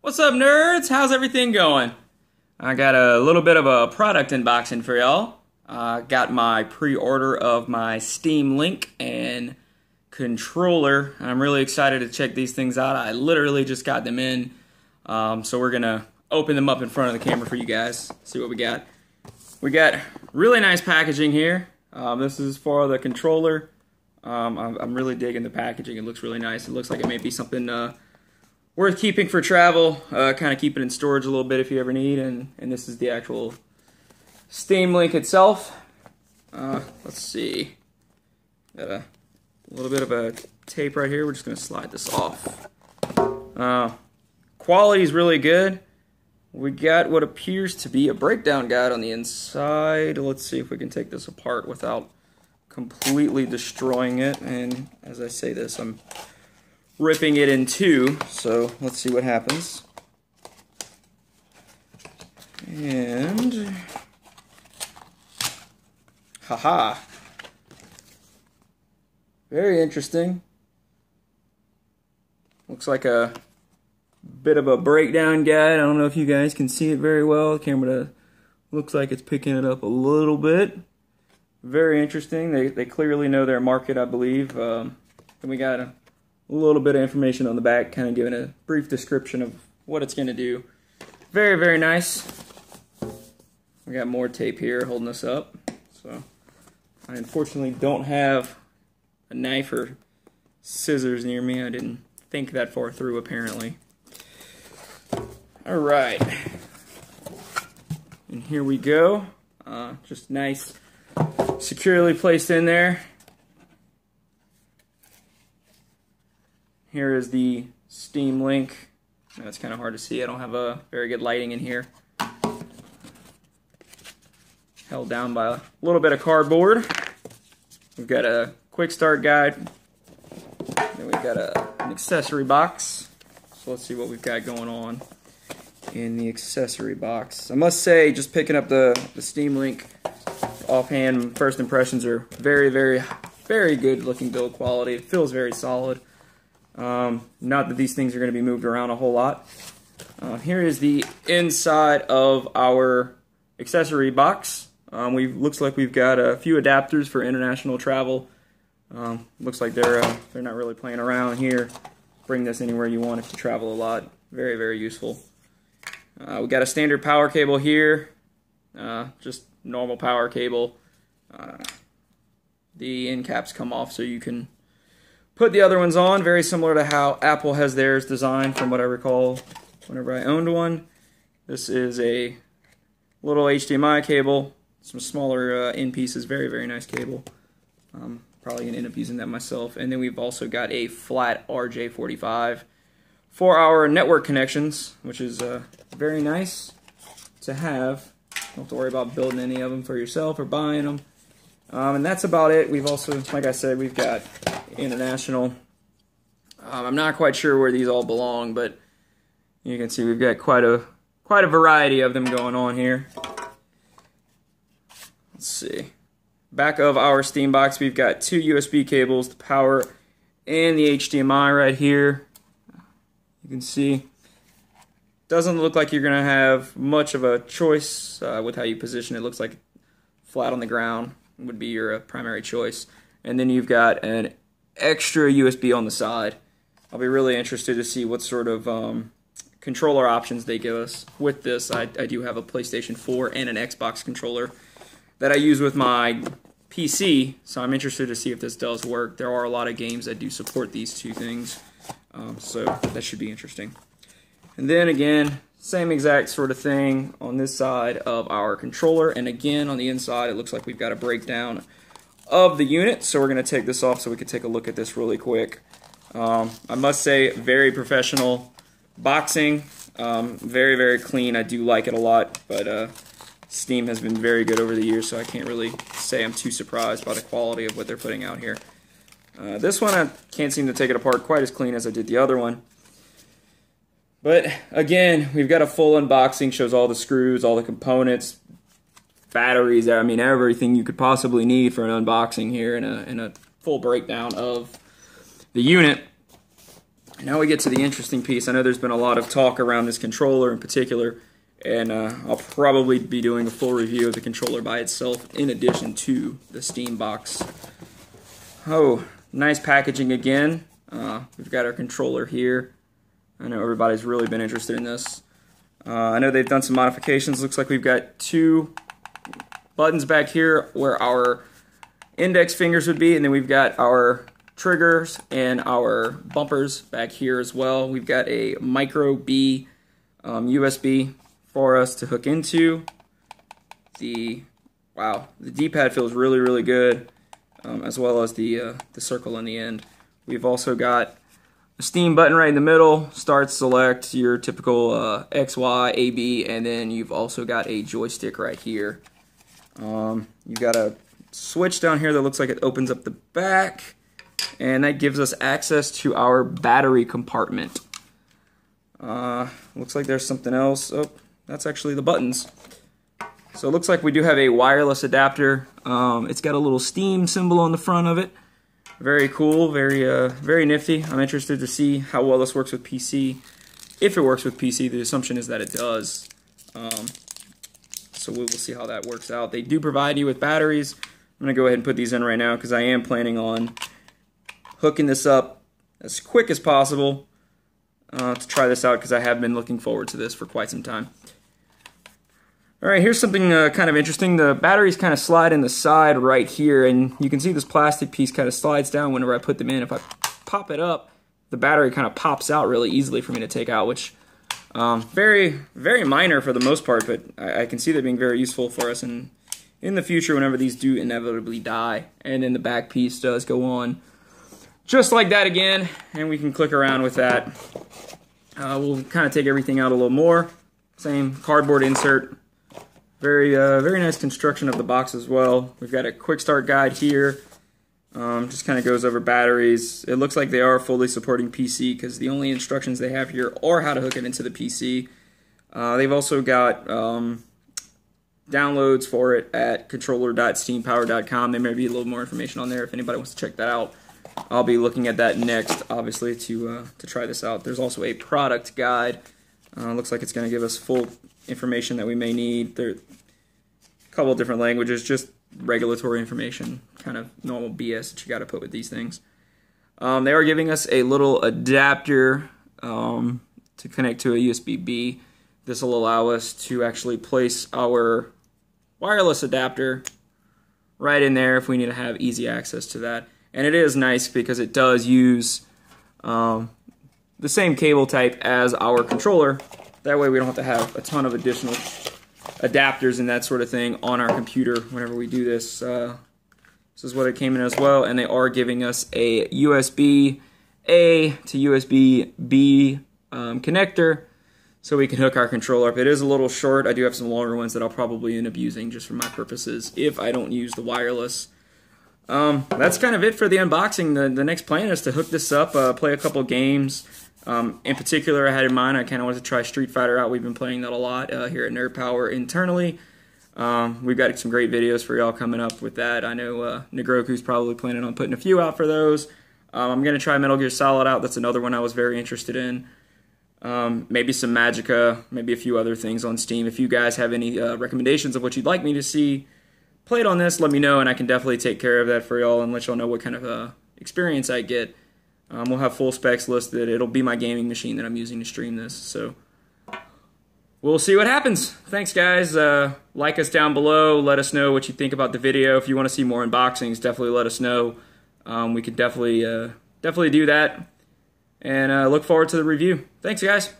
What's up, nerds? How's everything going? I got a little bit of a product unboxing for y'all. Got my pre-order of my Steam Link and controller. I'm really excited to check these things out. I literally just got them in. So we're gonna open them up in front of the camera for you guys. See what we got. We got really nice packaging here. This is for the controller. I'm really digging the packaging. It looks really nice. It looks like it may be something worth keeping for travel. Kind of keep it in storage a little bit if you ever need. And this is the actual Steam Link itself. Let's see. Got a little bit of a tape right here. We're just going to slide this off. Quality is really good. We got what appears to be a breakdown guide on the inside. Let's see if we can take this apart without completely destroying it. And as I say this, I'm ripping it in two, so let's see what happens. And haha, very interesting. Looks like a bit of a breakdown guide. I don't know if you guys can see it very well. The camera looks like it's picking it up a little bit. Very interesting. They clearly know their market, I believe. And we got a little bit of information on the back, kind of giving a brief description of what it's going to do. Very, very nice. We got more tape here holding us up. So I unfortunately don't have a knife or scissors near me. I didn't think that far through, apparently. Alright. And here we go. Just nice, securely placed in there. Here is the Steam Link. It's kind of hard to see. I don't have a very good lighting in here. Held down by a little bit of cardboard. We've got a quick start guide. Then we've got an accessory box. So let's see what we've got going on in the accessory box. I must say, just picking up the Steam Link offhand, first impressions are very, very, very good looking build quality. It feels very solid. Not that these things are going to be moved around a whole lot. Here is the inside of our accessory box. Looks like we've got a few adapters for international travel. Looks like they're not really playing around here. Bring this anywhere you want if you travel a lot. Very, very useful. We got a standard power cable here. Just normal power cable. The end caps come off so you can put the other ones on, very similar to how Apple has theirs designed from what I recall whenever I owned one. This is a little HDMI cable, some smaller end pieces, very, very nice cable. Probably going to end up using that myself. And then we've also got a flat RJ45 for our network connections, which is very nice to have. Don't have to worry about building any of them for yourself or buying them. And that's about it. We've also, like I said, we've got international. I'm not quite sure where these all belong, but you can see we've got quite a variety of them going on here. Let's see. Back of our Steam box, we've got two USB cables, the power and the HDMI right here. You can see. Doesn't look like you're going to have much of a choice with how you position it. Looks like flat on the ground would be your primary choice. And then you've got an extra USB on the side. I'll be really interested to see what sort of controller options they give us with this. I do have a PlayStation 4 and an Xbox controller that I use with my PC, so I'm interested to see if this does work. There are a lot of games that do support these two things, so that should be interesting. And then again, same exact sort of thing on this side of our controller, and again on the inside it looks like we've got a breakdown of the unit, so we're going to take this off so we can take a look at this really quick. I must say, very professional boxing, very, very clean. I do like it a lot, but Steam has been very good over the years, so I can't really say I'm too surprised by the quality of what they're putting out here. This one I can't seem to take it apart quite as clean as I did the other one. But again, we've got a full unboxing, shows all the screws, all the components, batteries, I mean everything you could possibly need for an unboxing here and a full breakdown of the unit. Now we get to the interesting piece. I know there's been a lot of talk around this controller in particular, and I'll probably be doing a full review of the controller by itself in addition to the Steam box. Oh, nice packaging again. We've got our controller here. I know everybody's really been interested in this. I know they've done some modifications. Looks like we've got two buttons back here where our index fingers would be, and then we've got our triggers and our bumpers back here as well. We've got a micro B USB for us to hook into. The D-pad feels really, really good, as well as the circle in the end. We've also got a Steam button right in the middle, start, select, your typical X, Y, A, B, and then you've also got a joystick right here. You've got a switch down here that looks like it opens up the back, and that gives us access to our battery compartment. Looks like there's something else. Oh, that's actually the buttons. So it looks like we do have a wireless adapter. It's got a little Steam symbol on the front of it. Very cool, very nifty. I'm interested to see how well this works with PC. If it works with PC, the assumption is that it does. So we will see how that works out. They do provide you with batteries. I'm going to go ahead and put these in right now because I am planning on hooking this up as quick as possible to try this out, because I have been looking forward to this for quite some time. Alright, here's something kind of interesting. The batteries kind of slide in the side right here, and you can see this plastic piece kind of slides down whenever I put them in. If I pop it up, the battery kind of pops out really easily for me to take out, which very minor for the most part, but I can see that being very useful for us in the future whenever these do inevitably die. And then the back piece does go on just like that again, and we can click around with that. We'll kind of take everything out a little more. Same cardboard insert. Very nice construction of the box as well. We've got a quick start guide here. Just kind of goes over batteries. It looks like they are fully supporting PC because the only instructions they have here are how to hook it into the PC. They've also got downloads for it at controller.steampower.com. There may be a little more information on there if anybody wants to check that out. I'll be looking at that next, obviously, to try this out. There's also a product guide. Looks like it's going to give us full information that we may need. There are a couple of different languages, just regulatory information, kind of normal BS that you got to put with these things. They are giving us a little adapter to connect to a USB-B. This will allow us to actually place our wireless adapter right in there if we need to have easy access to that. And it is nice because it does use the same cable type as our controller. That way we don't have to have a ton of additional adapters and that sort of thing on our computer whenever we do this. This is what it came in as well, and they are giving us a USB-A to USB-B connector so we can hook our controller up. It is a little short. I do have some longer ones that I'll probably end up using just for my purposes if I don't use the wireless. That's kind of it for the unboxing. The next plan is to hook this up, play a couple games. In particular, I had in mind, I kind of wanted to try Street Fighter out. We've been playing that a lot here at Nerd Power internally. We've got some great videos for y'all coming up with that. I know Negroku's probably planning on putting a few out for those. I'm going to try Metal Gear Solid out. That's another one I was very interested in. Maybe some Magicka, maybe a few other things on Steam. If you guys have any recommendations of what you'd like me to see played on this, let me know, and I can definitely take care of that for y'all and let y'all know what kind of experience I get. We'll have full specs listed. It'll be my gaming machine that I'm using to stream this, so we'll see what happens. Thanks, guys. Like us down below. Let us know what you think about the video. If you want to see more unboxings, definitely let us know. We could definitely do that, and look forward to the review. Thanks, guys.